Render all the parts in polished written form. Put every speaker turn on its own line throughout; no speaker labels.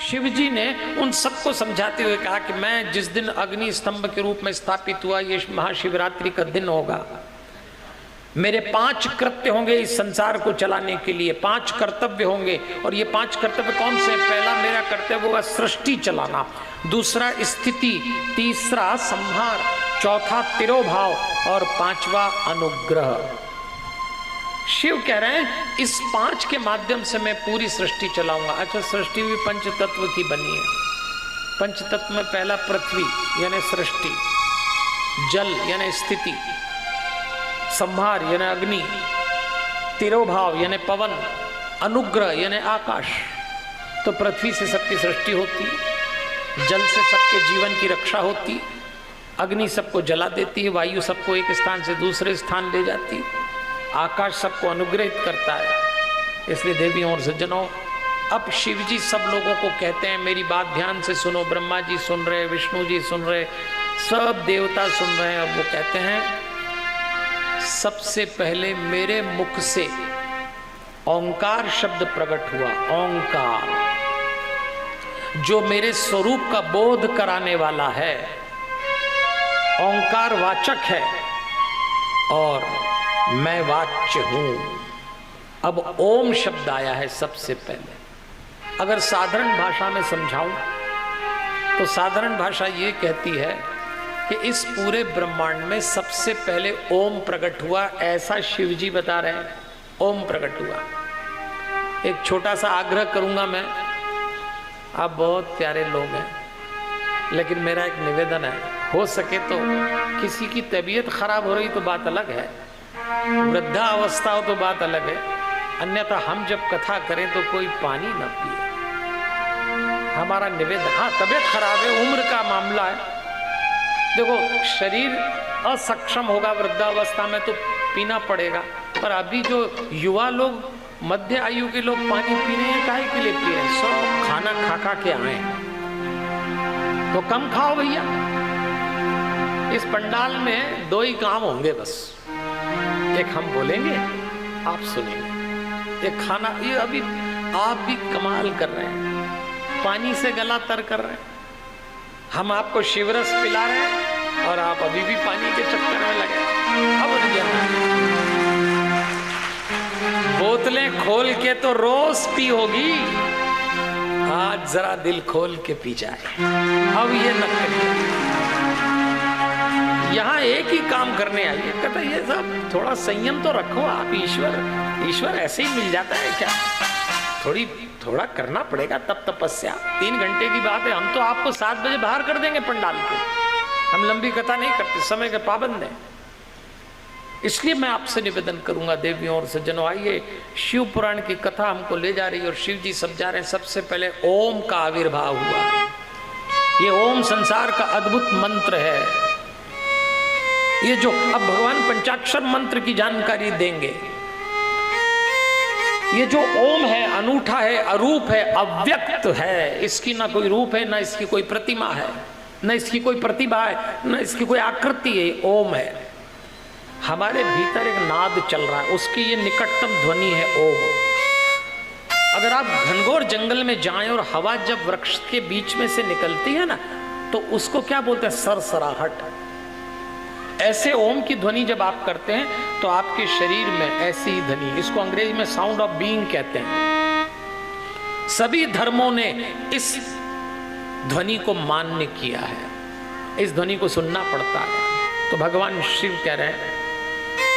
शिव जी ने उन सबको समझाते हुए कहा कि मैं जिस दिन अग्नि स्तंभ के रूप में स्थापित हुआ, ये महाशिवरात्रि का दिन होगा, मेरे 5 कृत्य होंगे इस संसार को चलाने के लिए, 5 कर्तव्य होंगे। और ये 5 कर्तव्य कौन से? पहला मेरा कर्तव्य होगा सृष्टि चलाना, दूसरा स्थिति, तीसरा संहार, चौथा तिरोभाव और 5वां अनुग्रह। शिव कह रहे हैं इस 5 के माध्यम से मैं पूरी सृष्टि चलाऊंगा। अच्छा, सृष्टि भी पंचतत्व की बनी है। पंचतत्व में पहला पृथ्वी यानी सृष्टि, जल यानी स्थिति, संहार यानी अग्नि, तिरोभाव यानी पवन, अनुग्रह यानी आकाश। तो पृथ्वी से सबकी सृष्टि होती, जल से सबके जीवन की रक्षा होती, अग्नि सबको जला देती है, वायु सबको एक स्थान से दूसरे स्थान ले जाती, आकाश सबको अनुग्रहित करता है। इसलिए देवियों और सज्जनों, अब शिव जी सब लोगों को कहते हैं मेरी बात ध्यान से सुनो। ब्रह्मा जी सुन रहे, विष्णु जी सुन रहे, सब देवता सुन रहे हैं। अब वो कहते हैं सबसे पहले मेरे मुख से ओंकार शब्द प्रकट हुआ। ओंकार जो मेरे स्वरूप का बोध कराने वाला है, ओंकार वाचक है और मैं वाच्य हूं। अब ओम शब्द आया है सबसे पहले। अगर साधारण भाषा में समझाऊं तो साधारण भाषा ये कहती है कि इस पूरे ब्रह्मांड में सबसे पहले ओम प्रकट हुआ, ऐसा शिव जी बता रहे हैं। ओम प्रकट हुआ। एक छोटा सा आग्रह करूंगा मैं, आप बहुत प्यारे लोग हैं, लेकिन मेरा एक निवेदन है, हो सके तो किसी की तबीयत खराब हो रही तो बात अलग है, वृद्धा अवस्था हो तो बात अलग है, अन्यथा हम जब कथा करें तो कोई पानी न पिए। हमारा निवेदन। हाँ, तबीयत खराब है, उम्र का मामला है, देखो शरीर असक्षम होगा वृद्धावस्था में तो पीना पड़ेगा, पर अभी जो युवा लोग, मध्य आयु के लोग पानी पी रहे हैं, काहे के लिए पी रहे हैं? सब खाना खा खा के आए, तो कम खाओ भैया। इस पंडाल में 2 ही काम होंगे बस, एक हम बोलेंगे, आप सुनेंगे। ये खाना, ये अभी आप भी कमाल कर रहे हैं, पानी से गला तर कर रहे हैं। हम आपको शिवरस पिला रहे हैं और आप अभी भी पानी के चक्कर में लगे। अब बोतलें खोल के तो रोज पी होगी, आज जरा दिल खोल के पी जाए। अब ये न करिए, यहाँ एक ही काम करने आइए। कहता ये सब थोड़ा संयम तो रखो आप, ईश्वर ऐसे ही मिल जाता है क्या? थोड़ा करना पड़ेगा तब तपस्या। 3 घंटे की बात है, हम तो आपको 7 बजे बाहर कर देंगे पंडाल के। हम लंबी कथा नहीं करते, समय के पाबंद हैं। इसलिए मैं आपसे निवेदन करूंगा देवियों और सज्जनों, आइए शिव पुराण की कथा हमको ले जा रही है और शिव जी समझा रहे हैं। सबसे पहले ओम का आविर्भाव हुआ। ये ओम संसार का अद्भुत मंत्र है। ये जो अब भगवान पंचाक्षर मंत्र की जानकारी देंगे। ये जो ओम है अनूठा है, अरूप है, अव्यक्त है। इसकी ना कोई रूप है, ना इसकी कोई प्रतिमा है, ना इसकी कोई प्रतिभा है, ना इसकी कोई आकृति है। ओम है। हमारे भीतर एक नाद चल रहा है, उसकी ये निकटतम ध्वनि है ओम। अगर आप घनघोर जंगल में जाएं और हवा जब वृक्ष के बीच में से निकलती है ना, तो उसको क्या बोलते हैं? सरसराहट। ऐसे ओम की ध्वनि जब आप करते हैं तो आपके शरीर में ऐसी ही ध्वनि, इसको अंग्रेजी में साउंड ऑफ बीइंग कहते हैं। सभी धर्मों ने इस ध्वनि को मान्य किया है, इस ध्वनि को सुनना पड़ता है। तो भगवान शिव कह रहे हैं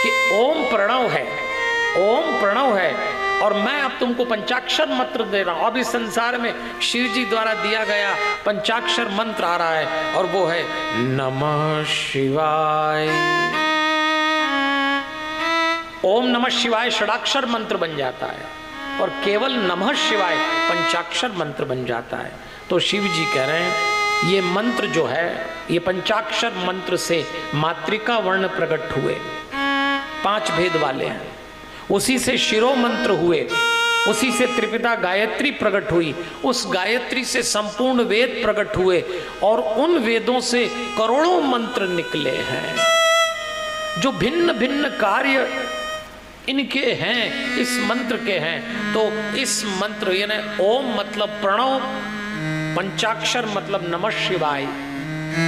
कि ओम प्रणव है, ओम प्रणव है, और मैं अब तुमको पंचाक्षर मंत्र दे रहा हूं। अब इस संसार में शिव जी द्वारा दिया गया पंचाक्षर मंत्र आ रहा है, और वो है नमः शिवाय। ओम नमः शिवाय षडाक्षर मंत्र बन जाता है, और केवल नमः शिवाय पंचाक्षर मंत्र बन जाता है। तो शिव जी कह रहे हैं ये मंत्र जो है, ये पंचाक्षर मंत्र से मातृका वर्ण प्रकट हुए, 5 भेद वाले हैं। उसी से शिरो मंत्र हुए, उसी से त्रिपिता गायत्री प्रकट हुई, उस गायत्री से संपूर्ण वेद प्रकट हुए, और उन वेदों से करोड़ों मंत्र निकले हैं जो भिन्न भिन्न कार्य इनके हैं, इस मंत्र के हैं। तो इस मंत्र यानी ओम मतलब प्रणव, पंचाक्षर मतलब नमः शिवाय।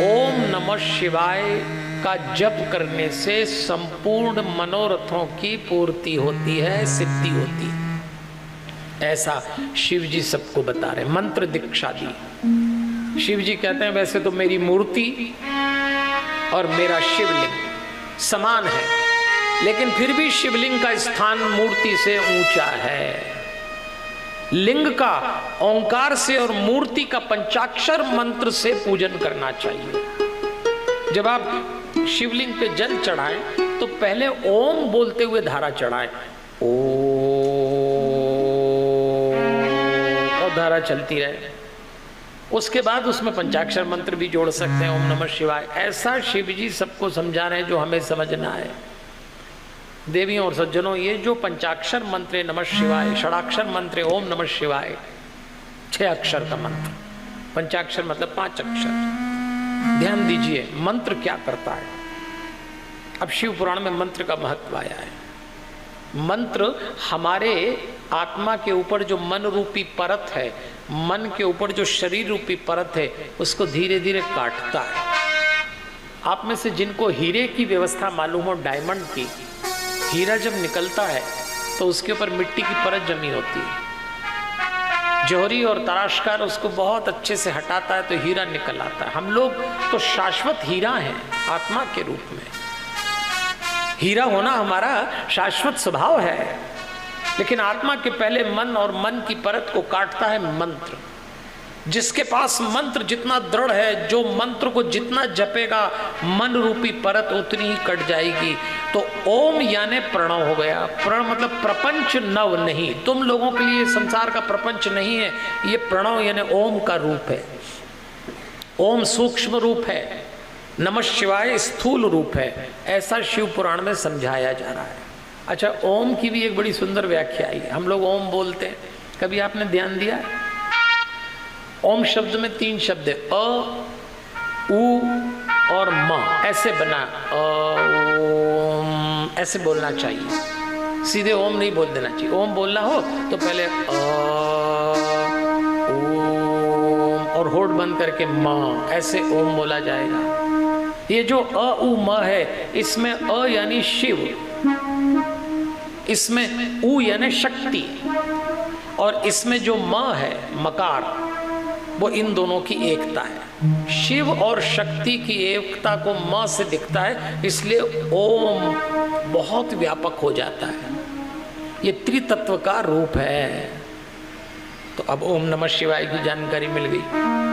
ओम नमः शिवाय का जप करने से संपूर्ण मनोरथों की पूर्ति होती है, सिद्धि होती है। ऐसा शिव जी सबको बता रहे, मंत्र दीक्षा दी। शिव जी कहते हैं वैसे तो मेरी मूर्ति और मेरा शिवलिंग समान है, लेकिन फिर भी शिवलिंग का स्थान मूर्ति से ऊंचा है। लिंग का ओंकार से और मूर्ति का पंचाक्षर मंत्र से पूजन करना चाहिए। जब आप शिवलिंग पे जल चढ़ाएं तो पहले ओम बोलते हुए धारा चढ़ाएं, ओम, और धारा चलती रहे। उसके बाद उसमें पंचाक्षर मंत्र भी जोड़ सकते हैं, ओम नमः शिवाय। ऐसा शिव जी सबको समझा रहे हैं जो हमें समझना है। देवियों और सज्जनों, ये जो पंचाक्षर मंत्र नमः शिवाय, षडाक्षर मंत्र ओम नमः शिवाय, 6 अक्षर का मंत्र, पंचाक्षर मतलब 5 अक्षर। ध्यान दीजिए मंत्र क्या करता है। अब शिव पुराण में मंत्र का महत्व आया है। मंत्र हमारे आत्मा के ऊपर जो मन रूपी परत है, मन के ऊपर जो शरीर रूपी परत है, उसको धीरे धीरे काटता है। आप में से जिनको हीरे की व्यवस्था मालूम हो, डायमंड की, हीरा जब निकलता है तो उसके ऊपर मिट्टी की परत जमी होती है। जौहरी और तराशकार उसको बहुत अच्छे से हटाता है तो हीरा निकल आता है। हम लोग तो शाश्वत हीरा हैं आत्मा के रूप में। हीरा होना हमारा शाश्वत स्वभाव है, लेकिन आत्मा के पहले मन और मन की परत को काटता है मंत्र। जिसके पास मंत्र जितना दृढ़ है, जो मंत्र को जितना जपेगा, मन रूपी परत उतनी ही कट जाएगी। तो ओम यानी प्रणव हो गया। प्रणव मतलब प्रपंच नव नहीं, तुम लोगों के लिए संसार का प्रपंच नहीं है, ये प्रणव यानी ओम का रूप है। ओम सूक्ष्म रूप है, नमः शिवाय स्थूल रूप है। ऐसा शिव पुराण में समझाया जा रहा है। अच्छा, ओम की भी एक बड़ी सुंदर व्याख्या आई है। हम लोग ओम बोलते हैं, कभी आपने ध्यान दिया है? ओम शब्द में 3 शब्द है, अ, उ और म, ऐसे बना। ओम ऐसे बोलना चाहिए, सीधे ओम नहीं बोल देना चाहिए। ओम बोलना हो तो पहले ओम और होठ बंद करके म, ऐसे ओम बोला जाएगा। ये जो अ उ म है, इसमें अ यानी शिव, इसमें उ यानी शक्ति, और इसमें जो म है मकार, वो इन दोनों की एकता है। शिव और शक्ति की एकता को म से दिखता है, इसलिए ओम बहुत व्यापक हो जाता है। ये त्रितत्व का रूप है। तो अब ओम नमः शिवाय की जानकारी मिल गई।